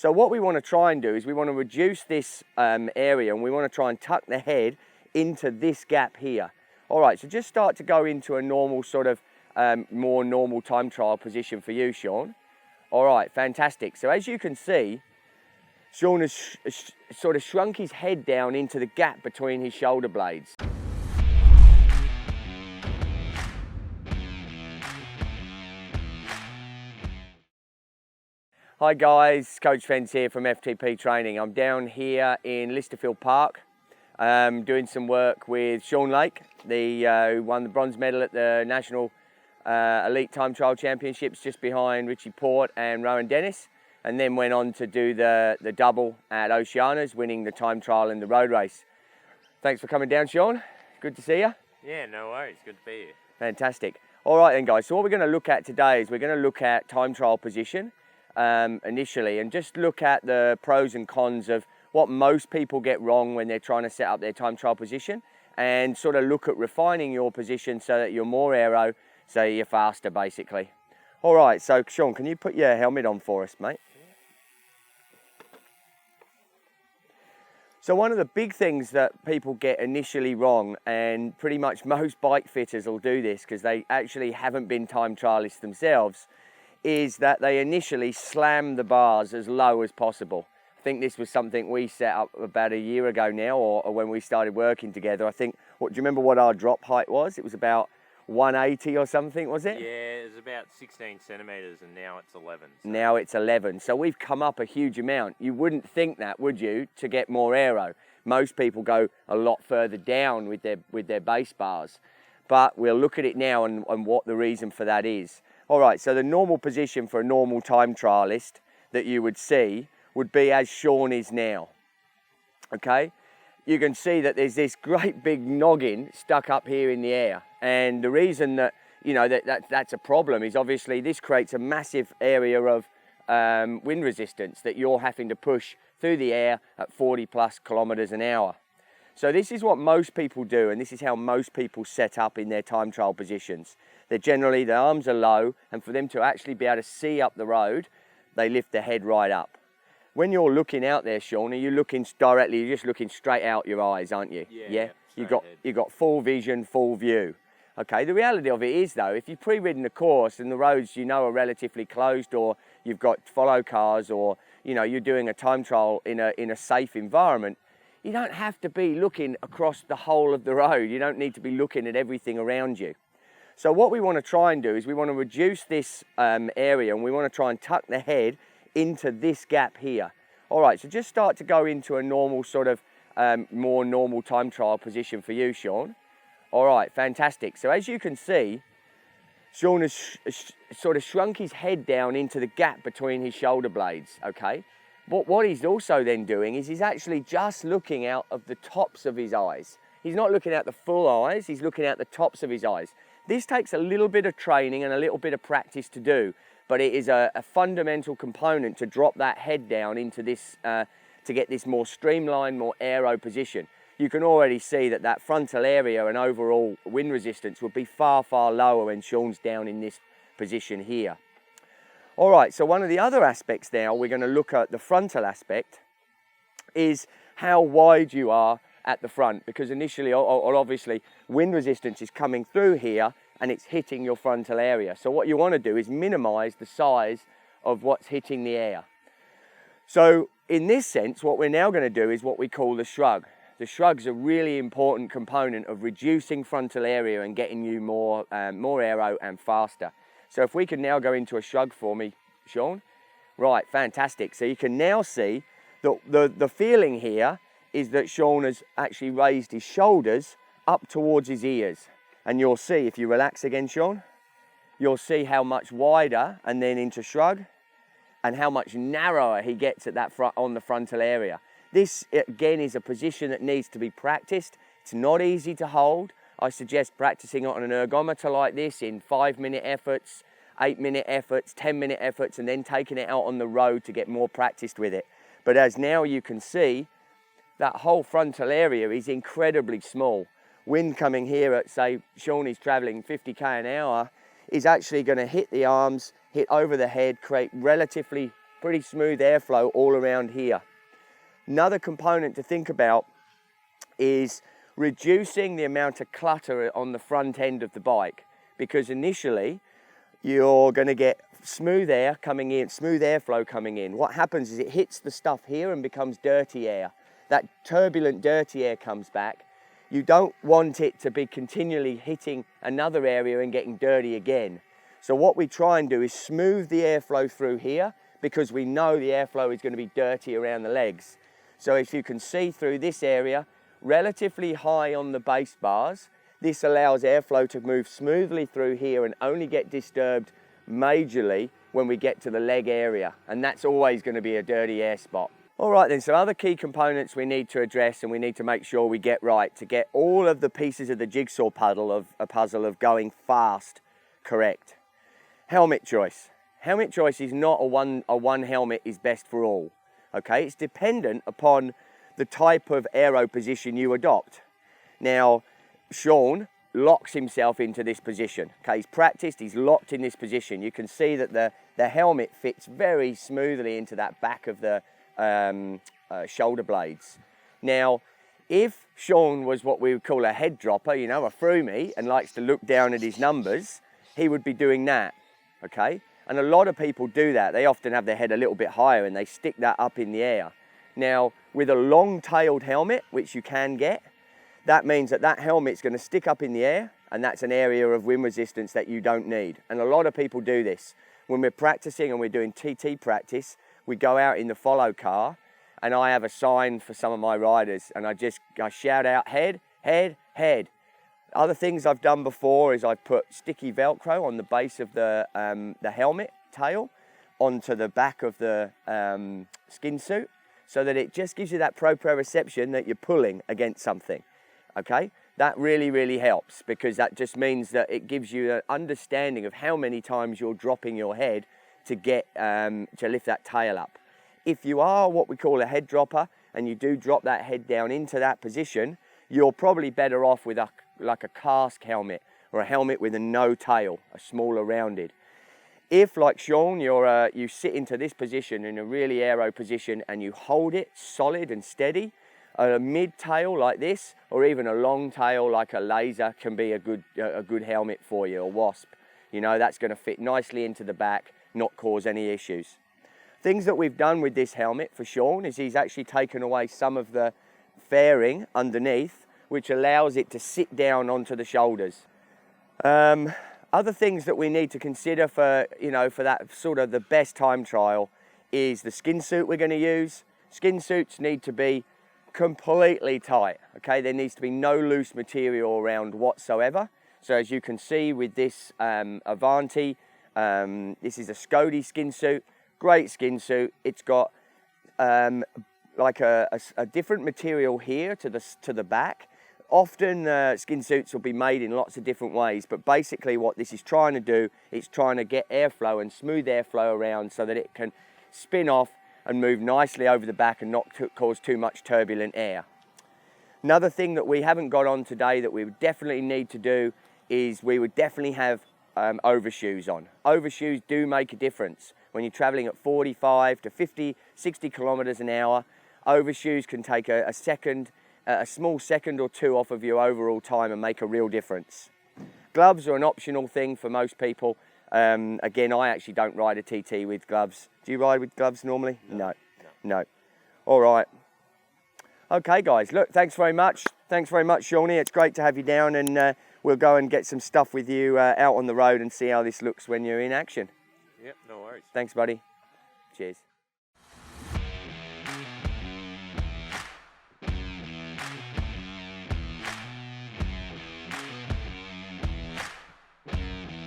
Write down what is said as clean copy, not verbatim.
So what we want to try and do is we want to reduce this area, and we want to try and tuck the head into this gap here. All right, so just start to go into a normal sort of more normal time trial position for you, Sean. All right, fantastic. So as you can see, Sean has sort of shrunk his head down into the gap between his shoulder blades. Hi guys, Coach Fence here from FTP Training. I'm down here in Listerfield Park doing some work with Sean Lake, who won the bronze medal at the National Elite Time Trial Championships, just behind Richie Port and Rowan Dennis, and then went on to do the double at Oceanas, winning the time trial and the road race. Thanks for coming down, Sean. Good to see you. Yeah, no worries. Good to be here. Fantastic. All right then guys, so what we're going to look at today is we're going to look at time trial position initially, and just look at the pros and cons of what most people get wrong when they're trying to set up their time trial position, and sort of look at refining your position so that you're more aero, so you're faster basically. All right, so Sean, can you put your helmet on for us, mate? So one of the big things that people get initially wrong, and pretty much most bike fitters will do this because they actually haven't been time trialists themselves, is that they initially slam the bars as low as possible. I think this was something we set up about a year ago now, or when we started working together. I think, do you remember what our drop height was? It was about 180 or something, was it? Yeah, it was about 16 centimetres and now it's 11. So. Now it's 11. So we've come up a huge amount. You wouldn't think that, would you, to get more aero? Most people go a lot further down with their base bars. But we'll look at it now and what the reason for that is. All right, so the normal position for a normal time trialist that you would see would be as Sean is now, okay? You can see that there's this great big noggin stuck up here in the air. And the reason that, you know, that's a problem is obviously this creates a massive area of wind resistance that you're having to push through the air at 40 plus kilometers an hour. So this is what most people do, and this is how most people set up in their time trial positions. They're generally, their arms are low, and for them to actually be able to see up the road, they lift their head right up. When you're looking out there, Sean, are you looking directly, you're just looking straight out your eyes, aren't you? Yeah? You got full vision, full view. Okay, the reality of it is though, if you've pre-ridden the course and the roads you know are relatively closed, or you've got follow cars, or you know you're doing a time trial in a safe environment, you don't have to be looking across the whole of the road. You don't need to be looking at everything around you. So what we want to try and do is we want to reduce this area, and we want to try and tuck the head into this gap here. All right, so just start to go into a normal sort of more normal time trial position for you, Sean. All right, fantastic. So as you can see, Sean has sort of shrunk his head down into the gap between his shoulder blades, okay? But what he's also then doing is he's actually just looking out of the tops of his eyes. He's not looking at the full eyes, he's looking at the tops of his eyes. This takes a little bit of training and a little bit of practice to do, but it is a fundamental component to drop that head down into this, to get this more streamlined, more aero position. You can already see that that frontal area and overall wind resistance would be far, far lower when Sean's down in this position here. All right, so one of the other aspects now, we're going to look at the frontal aspect, is how wide you are at the front, because initially, or obviously, wind resistance is coming through here and it's hitting your frontal area. So what you want to do is minimize the size of what's hitting the air. So in this sense, what we're now going to do is what we call the shrug. The shrug's a really important component of reducing frontal area and getting you more aero and faster. So if we can now go into a shrug for me, Sean. Right, fantastic. So you can now see that the feeling here is that Sean has actually raised his shoulders up towards his ears. And you'll see, if you relax again, Sean, you'll see how much wider and then into shrug, and how much narrower he gets at that on the frontal area. This, again, is a position that needs to be practiced. It's not easy to hold. I suggest practicing on an ergometer like this in 5-minute efforts, 8-minute efforts, 10-minute efforts, and then taking it out on the road to get more practiced with it. But as now you can see, that whole frontal area is incredibly small. Wind coming here at, say, Sean is traveling 50k an hour, is actually going to hit the arms, hit over the head, create relatively pretty smooth airflow all around here. Another component to think about is reducing the amount of clutter on the front end of the bike, because initially you're going to get smooth air coming in, smooth airflow coming in. What happens is it hits the stuff here and becomes dirty air. That turbulent, dirty air comes back. You don't want it to be continually hitting another area and getting dirty again. So what we try and do is smooth the airflow through here, because we know the airflow is going to be dirty around the legs. So if you can see through this area, relatively high on the base bars, this allows airflow to move smoothly through here and only get disturbed majorly when we get to the leg area. And that's always going to be a dirty air spot. All right then, some other key components we need to address and we need to make sure we get right to get all of the pieces of the jigsaw puzzle of going fast correct. Helmet choice. Helmet choice is not a one helmet is best for all. Okay, it's dependent upon the type of aero position you adopt. Now, Sean locks himself into this position. Okay, he's practiced, he's locked in this position. You can see that the helmet fits very smoothly into that back of the shoulder blades. Now, if Sean was what we would call a head dropper, you know, a froomie, and likes to look down at his numbers, he would be doing that, okay? And a lot of people do that. They often have their head a little bit higher and they stick that up in the air. Now, with a long-tailed helmet, which you can get, that means that that helmet's going to stick up in the air, and that's an area of wind resistance that you don't need. And a lot of people do this. When we're practicing and we're doing TT practice, we go out in the follow car, and I have a sign for some of my riders, and I shout out, head, head, head. Other things I've done before is I've put sticky Velcro on the base of the helmet tail onto the back of the skin suit, so that it just gives you that proprioception that you're pulling against something, okay? That really, really helps, because that just means that it gives you an understanding of how many times you're dropping your head to get to lift that tail up. If you are what we call a head dropper and you do drop that head down into that position, you're probably better off with like a cask helmet, or a helmet with a no tail, a smaller rounded. If, like Sean, you sit into this position in a really aero position and you hold it solid and steady, a mid tail like this, or even a long tail like a laser, can be a good helmet for you, a Wasp. You know, that's going to fit nicely into the back, not cause any issues. Things that we've done with this helmet for Sean is he's actually taken away some of the fairing underneath, which allows it to sit down onto the shoulders. Other things that we need to consider for that sort of the best time trial is the skin suit we're going to use. Skin suits need to be completely tight, okay? There needs to be no loose material around whatsoever. So as you can see with this Avanti, this is a Scody skin suit, great skin suit. It's got like a different material here to the back. Often skin suits will be made in lots of different ways, but basically what this is trying to do is trying to get airflow and smooth airflow around so that it can spin off and move nicely over the back and not cause too much turbulent air. Another thing that we haven't got on today that we would definitely need to do is we would definitely have overshoes on. Overshoes do make a difference. When you're traveling at 45 to 50, 60 kilometers an hour, overshoes can take a small second or two off of your overall time and make a real difference. Gloves are an optional thing for most people. Again, I actually don't ride a TT with gloves. Do you ride with gloves normally? No. All right. Okay, guys, look, thanks very much. Thanks very much, Shawnee. It's great to have you down, and we'll go and get some stuff with you out on the road and see how this looks when you're in action. Yep, no worries. Thanks, buddy. Cheers.